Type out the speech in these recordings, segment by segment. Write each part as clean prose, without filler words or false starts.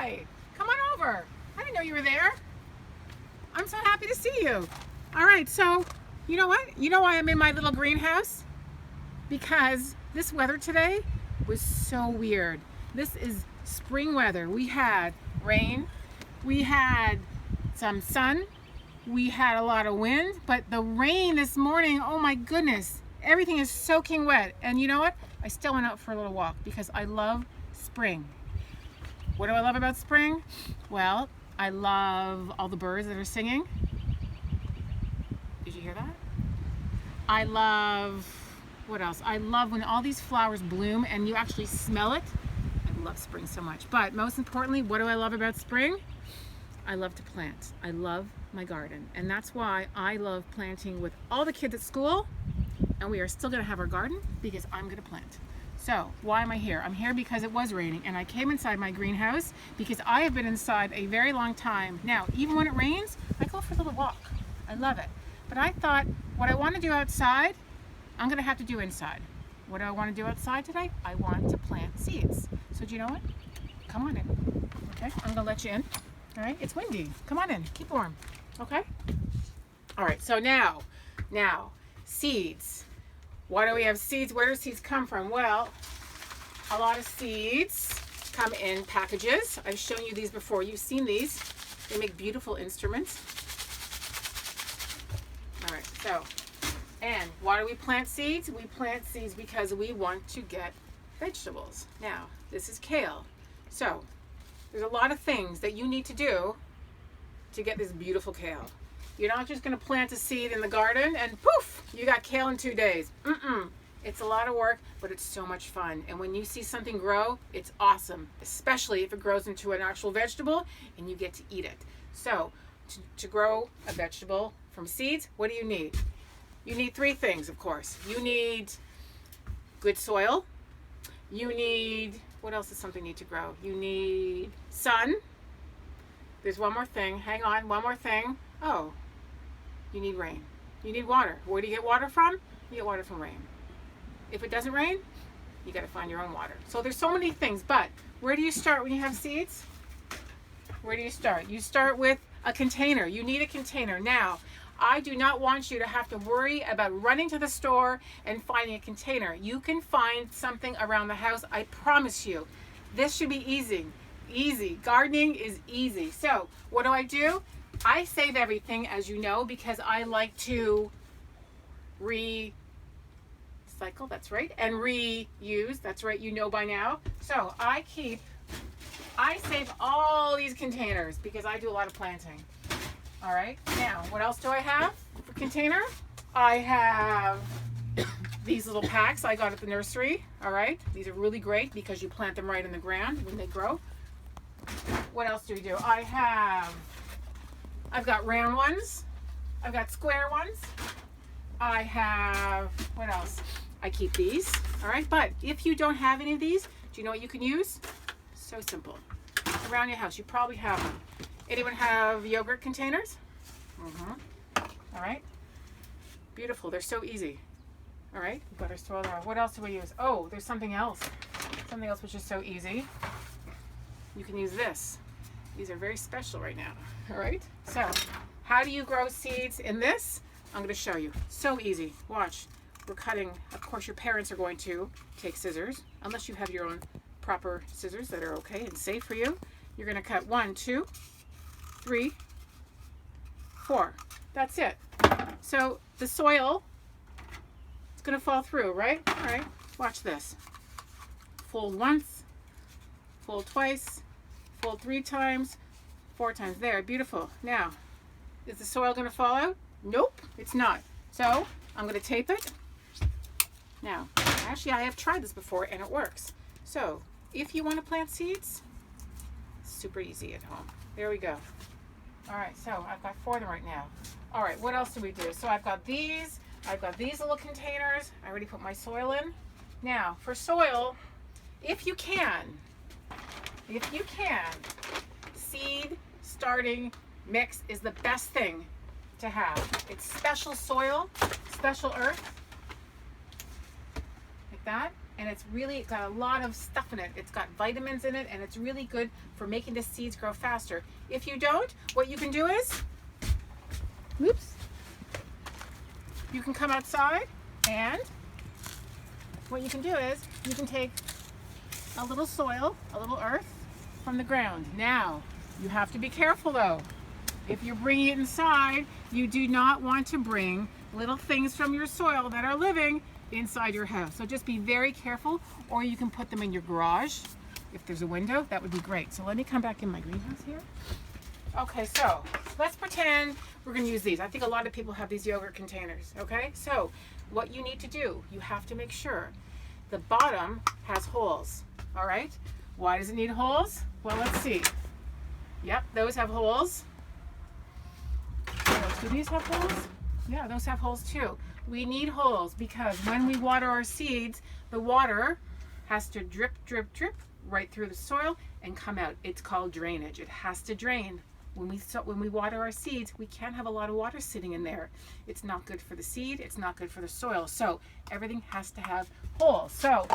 Hi, come on over. I didn't know you were there. I'm so happy to see you. All right, so you know what? You know why I'm in my little greenhouse? Because this weather today was so weird. This is spring weather. We had rain, we had some sun, we had a lot of wind, but the rain this morning, oh my goodness, everything is soaking wet. And you know what? I still went out for a little walk because I love spring. What do I love about spring? Well, I love all the birds that are singing. Did you hear that? I love, what else? I love when all these flowers bloom and you actually smell it. I love spring so much. But most importantly, what do I love about spring? I love to plant. I love my garden. And that's why I love planting with all the kids at school. And we are still gonna have our garden because I'm gonna plant. So why am I here? I'm here because it was raining and I came inside my greenhouse because I have been inside a very long time. Now, even when it rains, I go for a little walk. I love it. But I thought what I want to do outside, I'm gonna have to do inside. What do I want to do outside today? I want to plant seeds. So do you know what? Come on in. Okay, I'm gonna let you in. All right, it's windy. Come on in, keep warm. Okay? All right, so now, seeds. Why do we have seeds? Where do seeds come from? Well, a lot of seeds come in packages. I've shown you these before. You've seen these. They make beautiful instruments. All right, so, and why do we plant seeds? We plant seeds because we want to get vegetables. Now, this is kale. So, there's a lot of things that you need to do to get this beautiful kale. You're not just going to plant a seed in the garden and poof, you got kale in 2 days. It's a lot of work, but it's so much fun. And when you see something grow, it's awesome, especially if it grows into an actual vegetable and you get to eat it. So to grow a vegetable from seeds, what do you need? You need 3 things, of course. You need good soil. You need, what else does something need to grow? You need sun. There's one more thing. Hang on, one more thing. Oh, you need rain. You need water. Where do you get water from? You get water from rain. If it doesn't rain, you got to find your own water. So there's so many things, but where do you start when you have seeds? Where do you start? You start with a container. You need a container. Now, I do not want you to have to worry about running to the store and finding a container. You can find something around the house, I promise you. This should be easy. Easy. Gardening is easy. So what do? I save everything, as you know, because I like to recycle, that's right, and reuse, that's right, you know by now. So I save all these containers because I do a lot of planting. All right, now what else do I have for container? I have these little packs I got at the nursery. All right, these are really great because you plant them right in the ground when they grow. What else do we do? I've got round ones. I've got square ones. I have, what else? I keep these, all right? But if you don't have any of these, do you know what you can use? So simple. Around your house, you probably have them. Anyone have yogurt containers? All right. Beautiful, they're so easy. All right, butter swirl there. What else do we use? Oh, there's something else. Something else which is so easy. You can use this. These are very special right now, all right? So, how do you grow seeds in this? I'm gonna show you. So easy, watch. We're cutting, of course your parents are going to take scissors, unless you have your own proper scissors that are okay and safe for you. You're gonna cut 1, 2, 3, 4. That's it. So the soil, it's gonna fall through, right? All right, watch this. Fold once, fold twice, fold 3 times, 4 times. There, beautiful. Now, is the soil gonna fall out? Nope, it's not. So I'm gonna tape it. Now, actually I have tried this before and it works. So if you want to plant seeds, super easy at home. There we go. All right, so I've got 4 of them right now. All right, what else do we do? So I've got these little containers. I already put my soil in. Now, for soil, if you can, seed starting mix is the best thing to have. It's special soil, special earth, like that. and it's really got a lot of stuff in it. It's got vitamins in it, and it's really good for making the seeds grow faster. If you don't, what you can do is, whoops, you can come outside, and what you can do is you can take a little soil, a little earth from the ground. Now, you have to be careful though. If you're bringing it inside, you do not want to bring little things from your soil that are living inside your house. So just be very careful, or you can put them in your garage. If there's a window, that would be great. So let me come back in my greenhouse here. Okay, so let's pretend we're gonna use these. I think a lot of people have these yogurt containers, okay? So what you need to do, you have to make sure the bottom has holes, all right? Why does it need holes? Well, let's see. Yep, those have holes. Do these have holes? Yeah, those have holes too. We need holes because when we water our seeds, the water has to drip, drip, drip right through the soil and come out. It's called drainage. It has to drain. When we water our seeds, we can't have a lot of water sitting in there. It's not good for the seed. It's not good for the soil. So everything has to have holes. So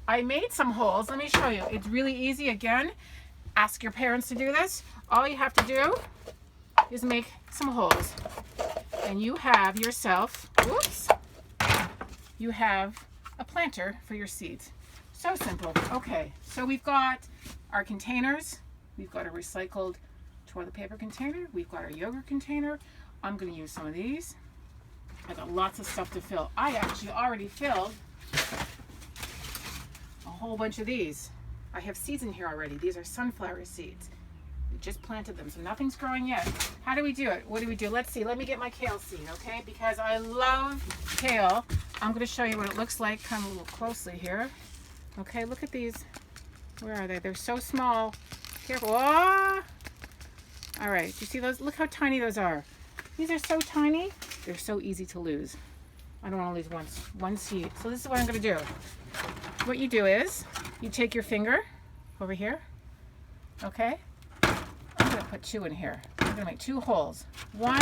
I made some holes. Let me show you. It's really easy. Again, ask your parents to do this. All you have to do is make some holes. And you have yourself, whoops, you have a planter for your seeds. So simple. Okay, so we've got our containers. We've got a recycled toilet paper container. We've got our yogurt container. I'm going to use some of these. I got lots of stuff to fill. I actually already filled a whole bunch of these. I have seeds in here already. These are sunflower seeds. We just planted them, so nothing's growing yet. How do we do it? What do we do? Let's see. Let me get my kale seed, okay? Because I love kale. I'm going to show you what it looks like. Come a little closely here. Okay, look at these. Where are they? They're so small. Careful. Oh! All right, you see those? Look how tiny those are. These are so tiny. They're so easy to lose. I don't want to lose one seed. So this is what I'm going to do. What you do is you take your finger over here. Okay? I'm going to put 2 in here. I'm going to make 2 holes. 1,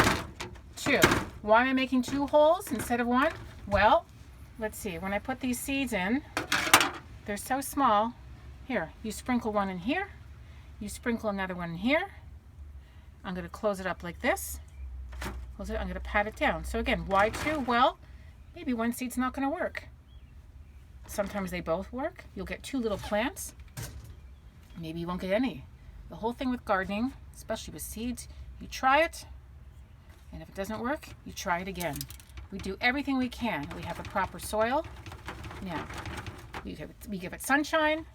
2. Why am I making 2 holes instead of 1? Well, let's see. When I put these seeds in, they're so small. Here, you sprinkle one in here. You sprinkle another one in here. I'm going to close it up like this. Close it. I'm going to pat it down. So again, why 2? Well, maybe one seed's not going to work. Sometimes they both work. You'll get 2 little plants. Maybe you won't get any. The whole thing with gardening, especially with seeds, you try it, and if it doesn't work, you try it again. We do everything we can. We have the proper soil. Now, we give it sunshine,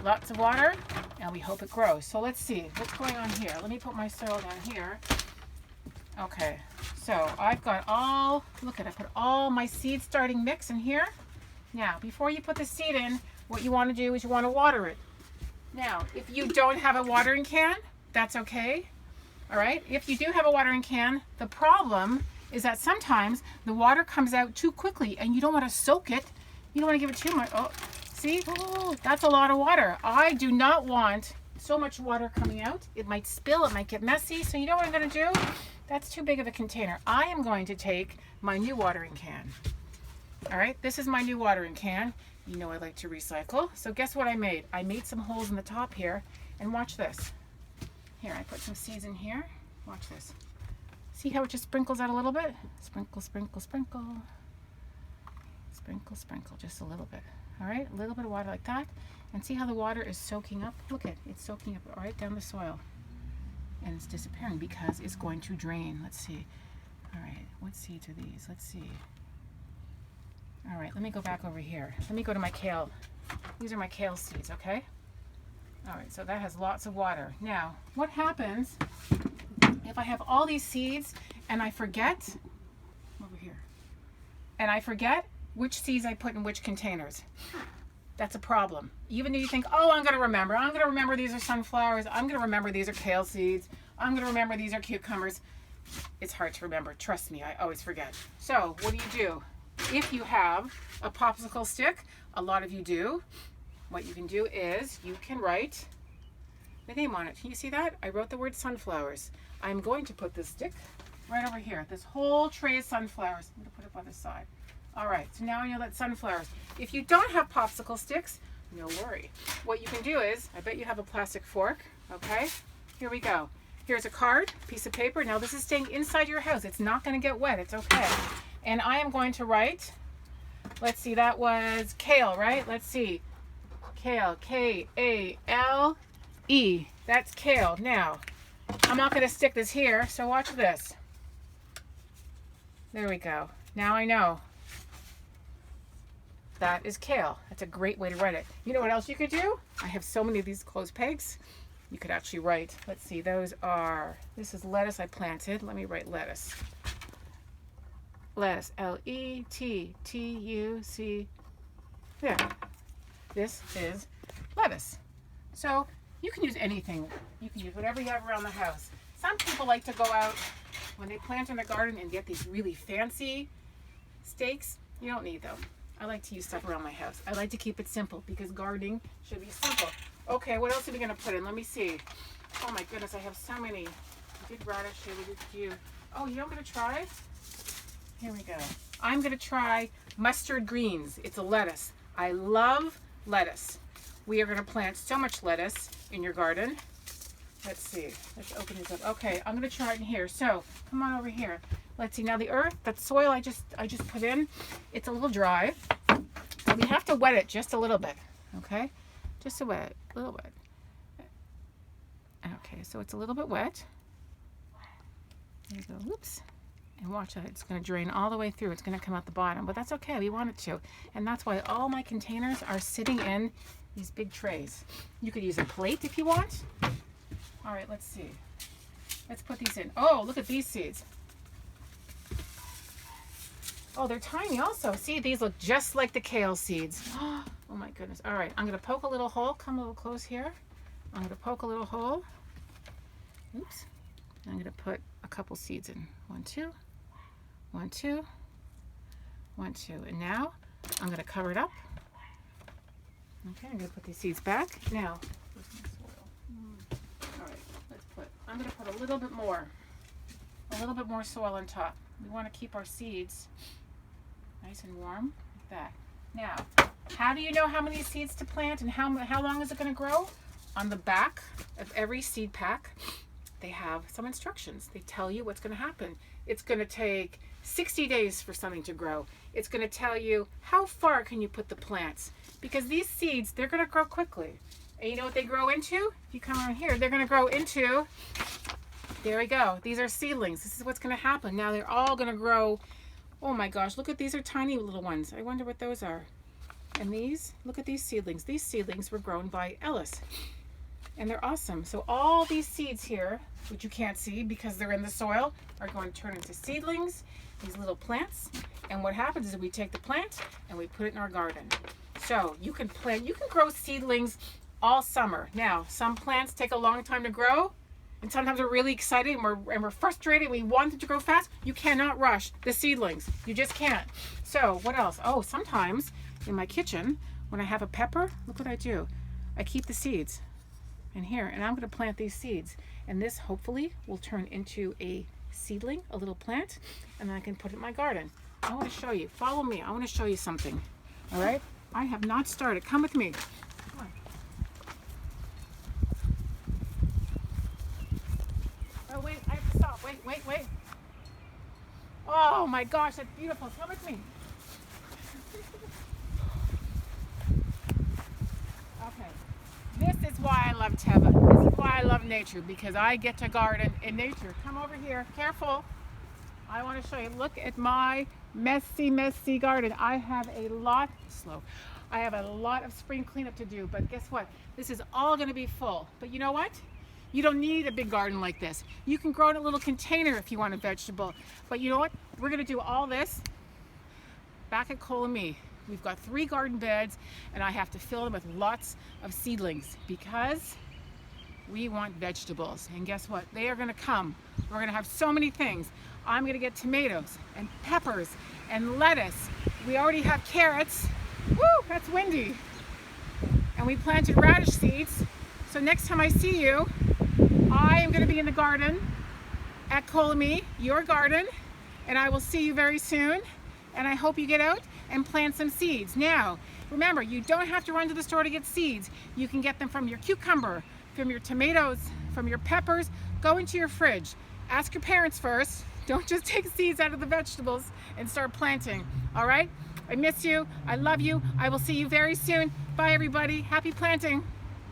lots of water, and we hope it grows. So let's see what's going on here. Let me put my soil down here. Okay, so I've got look at, I put all my seed starting mix in here. Now, before you put the seed in, what you want to do is you want to water it. Now, if you don't have a watering can, that's okay. All right, if you do have a watering can, the problem is that sometimes the water comes out too quickly and you don't want to soak it. You don't want to give it too much. Oh, see? Oh, that's a lot of water. I do not want so much water coming out. It might spill, it might get messy. So you know what I'm going to do? That's too big of a container. I am going to take my new watering can. All right, this is my new watering can. You know I like to recycle. So guess what I made? I made some holes in the top here, and watch this. Here, I put some seeds in here. Watch this. See how it just sprinkles out a little bit? Sprinkle, sprinkle, sprinkle. Sprinkle, sprinkle, just a little bit. All right, a little bit of water like that. And see how the water is soaking up? Look at it's soaking up right down the soil. And it's disappearing because it's going to drain. Let's see. All right, what seeds are these? Let's see. All right, let me go back over here. Let me go to my kale. These are my kale seeds, okay? All right, so that has lots of water. Now, what happens if I have all these seeds and I forget, over here, and I forget which seeds I put in which containers? That's a problem. Even though you think, oh, I'm gonna remember these are sunflowers, I'm gonna remember these are kale seeds, I'm gonna remember these are cucumbers. It's hard to remember, trust me, I always forget. So what do? If you have a popsicle stick, a lot of you do, what you can do is you can write the name on it. Can you see that? I wrote the word sunflowers. I'm going to put this stick right over here. This whole tray of sunflowers. I'm going to put it by the side. All right, so now I know that sunflowers. If you don't have popsicle sticks, no worry. What you can do is, I bet you have a plastic fork, okay? Here we go. Here's a card, piece of paper. Now this is staying inside your house. It's not gonna get wet, it's okay. And I am going to write, let's see, that was kale, right? Let's see, kale, K-A-L-E. That's kale. Now, I'm not gonna stick this here, so watch this. There we go. Now I know. That is kale. That's a great way to write it. You know what else you could do? I have so many of these closed pegs. You could actually write, let's see, those are, this is lettuce I planted. Let me write lettuce. Lettuce, L-E-T-T-U-C. There. This is lettuce. So you can use anything. You can use whatever you have around the house. Some people like to go out when they plant in the garden and get these really fancy stakes. You don't need them. I like to use stuff around my house. I like to keep it simple because gardening should be simple. Okay, what else are we gonna put in? Let me see. Oh my goodness, I have so many. We did radish here, we did few. Oh, you know what I'm gonna try? Here we go. I'm gonna try mustard greens. It's a lettuce. I love lettuce. We are gonna plant so much lettuce in your garden. Let's see, let's open this up. Okay, I'm gonna try it in here. So, come on over here. Let's see, now the earth, that soil I just put in, it's a little dry. So we have to wet it just a little bit, okay? Just a little bit. Okay, so it's a little bit wet. There you go, whoops. And watch that, it's gonna drain all the way through. It's gonna come out the bottom, but that's okay, we want it to. And that's why all my containers are sitting in these big trays. You could use a plate if you want. All right, let's see. Let's put these in. Oh, look at these seeds. Oh, they're tiny also. See, these look just like the kale seeds. Oh my goodness. All right, I'm gonna poke a little hole. Come a little close here. I'm gonna poke a little hole. Oops. I'm gonna put a couple seeds in. 1, 2, 1, 2, 1, 2. And now I'm gonna cover it up. Okay, I'm gonna put these seeds back. Now, where's my soil? All right, I'm gonna put a little bit more soil on top. We wanna keep our seeds nice and warm like that. Now, how do you know how many seeds to plant and how long is it going to grow? On the back of every seed pack, they have some instructions. They tell you what's going to happen. It's going to take 60 days for something to grow. It's going to tell you how far can you put the plants. Because these seeds, they're going to grow quickly. And you know what they grow into? If you come around here, they're going to grow into, there we go. These are seedlings. This is what's going to happen. Now they're all going to grow. Oh my gosh, look at these are tiny little ones. I wonder what those are. And these, look at these seedlings. These seedlings were grown by Ellis. And they're awesome. So all these seeds here, which you can't see because they're in the soil, are going to turn into seedlings, these little plants. And what happens is we take the plant and we put it in our garden. So you can grow seedlings all summer. Now, some plants take a long time to grow. And sometimes we're really excited and we're frustrated. We want them to grow fast. You cannot rush the seedlings. You just can't. So what else? Oh, sometimes in my kitchen, when I have a pepper, look what I do. I keep the seeds in here and I'm going to plant these seeds. And this hopefully will turn into a seedling, a little plant, and then I can put it in my garden. I want to show you. Follow me. I want to show you something. All right? I have not started. Come with me. Come on. Oh, wait, I have to stop. Wait. Oh my gosh, that's beautiful. Come with me. Okay, this is why I love Teva. This is why I love nature, because I get to garden in nature. Come over here, careful. I want to show you. Look at my messy garden. I have a lot of spring cleanup to do, but guess what? This is all going to be full. But you know what? You don't need a big garden like this. You can grow in a little container if you want a vegetable. But you know what? We're gonna do all this back at Cole and me. We've got 3 garden beds and I have to fill them with lots of seedlings because we want vegetables. And guess what? They are gonna come. We're gonna have so many things. I'm gonna get tomatoes and peppers and lettuce. We already have carrots. Woo, that's windy. And we planted radish seeds. So next time I see you, I am going to be in the garden at Colamy, your garden, and I will see you very soon. and I hope you get out and plant some seeds. Now, remember, you don't have to run to the store to get seeds. You can get them from your cucumber, from your tomatoes, from your peppers. Go into your fridge. Ask your parents first. Don't just take seeds out of the vegetables and start planting, all right? I miss you. I love you. I will see you very soon. Bye, everybody. Happy planting.